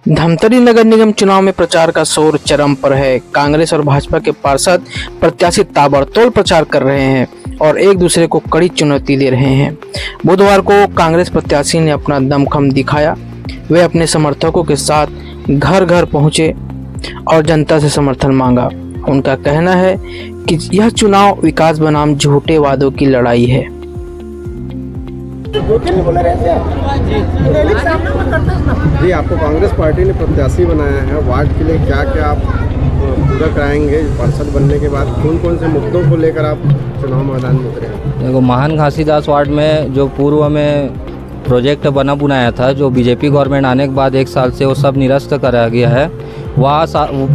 धमतरी नगर निगम चुनाव में प्रचार का शोर चरम पर है। कांग्रेस और भाजपा के पार्षद प्रत्याशी ताबड़तोड़ प्रचार कर रहे हैं और एक दूसरे को कड़ी चुनौती दे रहे हैं। बुधवार को कांग्रेस प्रत्याशी ने अपना दमखम दिखाया। वे अपने समर्थकों के साथ घर घर पहुंचे और जनता से समर्थन मांगा। उनका कहना है कि यह चुनाव विकास बनाम झूठे वादों की लड़ाई है। जी, आपको कांग्रेस पार्टी ने प्रत्याशी बनाया है वार्ड के लिए, क्या क्या आप पूरा कराएंगे पार्षद बनने के बाद? कौन कौन से मुद्दों को लेकर आप चुनाव मैदान में उतरे हैं? देखो, महान घासीदास वार्ड में जो पूर्व में प्रोजेक्ट बना बुनाया था, जो बीजेपी गवर्नमेंट आने के बाद 1 साल से वो सब निरस्त करा गया है। वह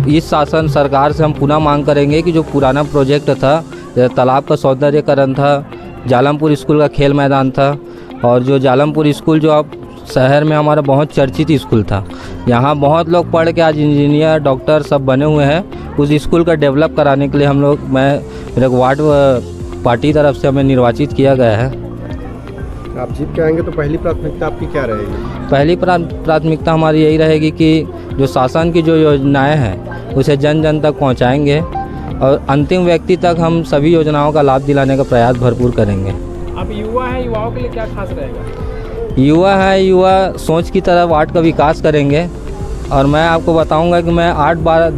इस शासन सरकार से हम पुनः मांग करेंगे कि जो पुराना प्रोजेक्ट था, तालाब का सौंदर्यकरण था, जालमपुर स्कूल का खेल मैदान था, और जो जालमपुर स्कूल जो अब शहर में हमारा बहुत चर्चित स्कूल था, यहाँ बहुत लोग पढ़ के आज इंजीनियर डॉक्टर सब बने हुए हैं। उस स्कूल का डेवलप कराने के लिए मेरे वार्ड पार्टी तरफ से हमें निर्वाचित किया गया है। आप जीत के आएंगे तो पहली प्राथमिकता आपकी क्या रहेगी? पहली प्राथमिकता हमारी यही रहेगी कि जो शासन की जो योजनाएं हैं उसे जन जन तक पहुंचाएंगे और अंतिम व्यक्ति तक हम सभी योजनाओं का लाभ दिलाने का प्रयास भरपूर करेंगे। आप युवा हैं, युवाओं के लिए क्या खास रहेगा? युवा सोच की तरह वार्ड का विकास करेंगे। और मैं आपको बताऊंगा कि मैं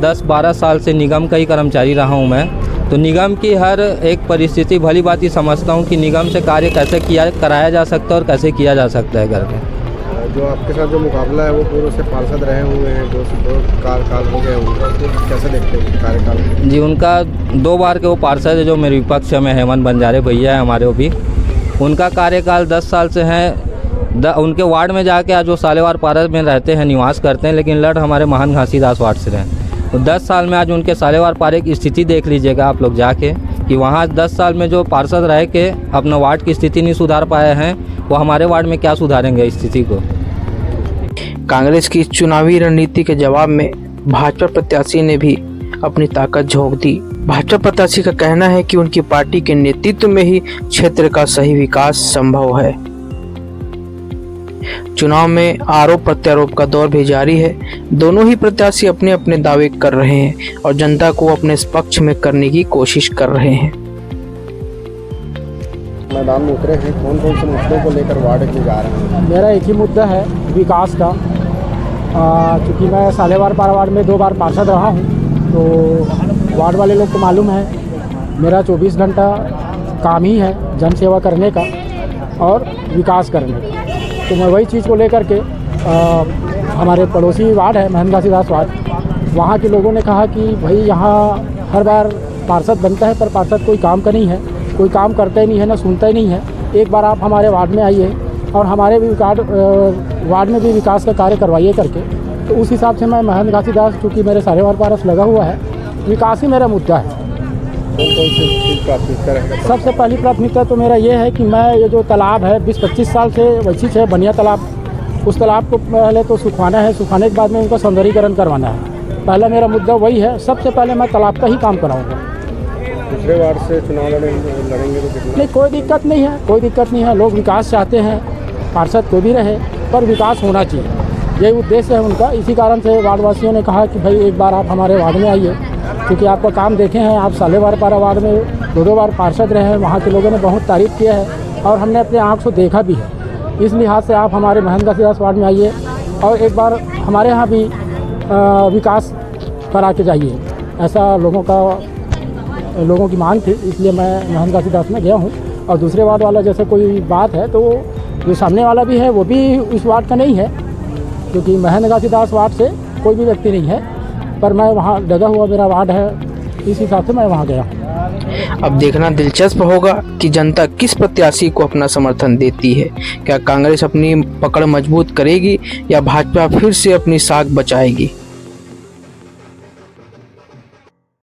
10-12 साल से निगम का ही कर्मचारी रहा हूं। मैं तो निगम की हर एक परिस्थिति भली भांति समझता हूं कि निगम से कार्य कैसे कराया जा सकता है और कैसे किया जा सकता है करके। जो आपके साथ जो मुकाबला है वो पूर्व से पार्षद रहे हुए हैं, 2 कार्यकाल हो गए होंगे, कैसे देखते हैं कार्यकाल? जी, उनका 2 बार के वो पार्षद है जो मेरे विपक्ष में हेमंत बंजारे भैया है हमारे, वो भी उनका कार्यकाल 10 साल से है। उनके वार्ड में जाके आज वो सालेवार पारा में रहते हैं, निवास करते हैं, लेकिन लड़ हमारे महान घासीदास वार्ड से रहे। तो 10 साल में आज उनके सालेवार पारे की स्थिति देख लीजिएगा आप लोग जाके कि वहाँ 10 साल में जो पार्षद रह के अपना वार्ड की स्थिति नहीं सुधार पाए हैं, वो हमारे वार्ड में क्या सुधारेंगे स्थिति को। कांग्रेस की चुनावी रणनीति के जवाब में भाजपा प्रत्याशी ने भी अपनी ताकत झोंक दी। भाजपा प्रत्याशी का कहना है कि उनकी पार्टी के नेतृत्व में ही क्षेत्र का सही विकास संभव है। चुनाव में आरोप प्रत्यारोप का दौर भी जारी है। दोनों ही प्रत्याशी अपने अपने दावे कर रहे हैं और जनता को अपने पक्ष में करने की कोशिश कर रहे हैं। मैदान में उतरे हैं, कौन कौन से मुद्दों को लेकर वार्ड में जा रहे हैं? मेरा एक ही मुद्दा है, विकास का। चूँकि मैं सालेवार पारा वार्ड में 2 बार पार्षद रहा हूँ, तो वार्ड वाले लोग को मालूम है मेरा 24 घंटा काम ही है जन सेवा करने का और विकास करने का। तो मैं वही चीज़ को लेकर के हमारे पड़ोसी वार्ड है महान घासीदास वार्ड, वहाँ के लोगों ने कहा कि भाई यहाँ हर बार पार्षद बनता है पर पार्षद कोई काम का नहीं है, कोई काम करता ही नहीं है, ना सुनता ही नहीं है। एक बार आप हमारे वार्ड में आइए और हमारे भी वार्ड में भी विकास का कार्य करवाइए करके। तो उस हिसाब से मैं महान घासीदास, चूँकि मेरे सालेवार पारस लगा हुआ है, विकास ही मेरा मुद्दा है। कौन सी प्राथमिकता रहेगा? सबसे पहली प्राथमिकता तो मेरा ये है कि मैं ये जो तालाब है 20-25 साल से वैसी है बनिया तालाब, उस तालाब को पहले तो सुखाना है, सुखाने के बाद में उनका सौंदर्यीकरण करवाना है। पहला मेरा मुद्दा वही है। सबसे पहले मैं तालाब का ही काम कराऊंगा। दूसरे वार्ड से चुनाव लड़ेंगे तो कितना? नहीं, कोई दिक्कत नहीं है, कोई दिक्कत नहीं है। लोग विकास चाहते हैं, पार्षद कोई भी रहे पर विकास होना चाहिए, यही उद्देश्य है उनका। इसी कारण से वार्डवासियों ने कहा कि भाई एक बार आप हमारे वार्ड में आइए, क्योंकि आपका काम देखे हैं। आप सालेवार पारा वार्ड में 2 बार पार्षद रहे हैं, वहाँ के लोगों ने बहुत तारीफ़ किया है और हमने अपने आँख से देखा भी है। इस लिहाज से आप हमारे महान घासीदास वार्ड में आइए और एक बार हमारे यहाँ भी विकास करा के जाइए, ऐसा लोगों की मांग थी, इसलिए मैं महान घासीदास में गया हूँ। और दूसरे वार्ड वाला जैसे कोई बात है तो जो सामने वाला भी है वो भी इस वार्ड का नहीं है, क्योंकि महान घासीदास वार्ड से कोई भी व्यक्ति नहीं है, पर मैं वहाँ लगा हुआ मेरा वार्ड है, इस हिसाब से मैं वहाँ गया हूँ। अब देखना दिलचस्प होगा कि जनता किस प्रत्याशी को अपना समर्थन देती है। क्या कांग्रेस अपनी पकड़ मजबूत करेगी या भाजपा फिर से अपनी साख बचाएगी?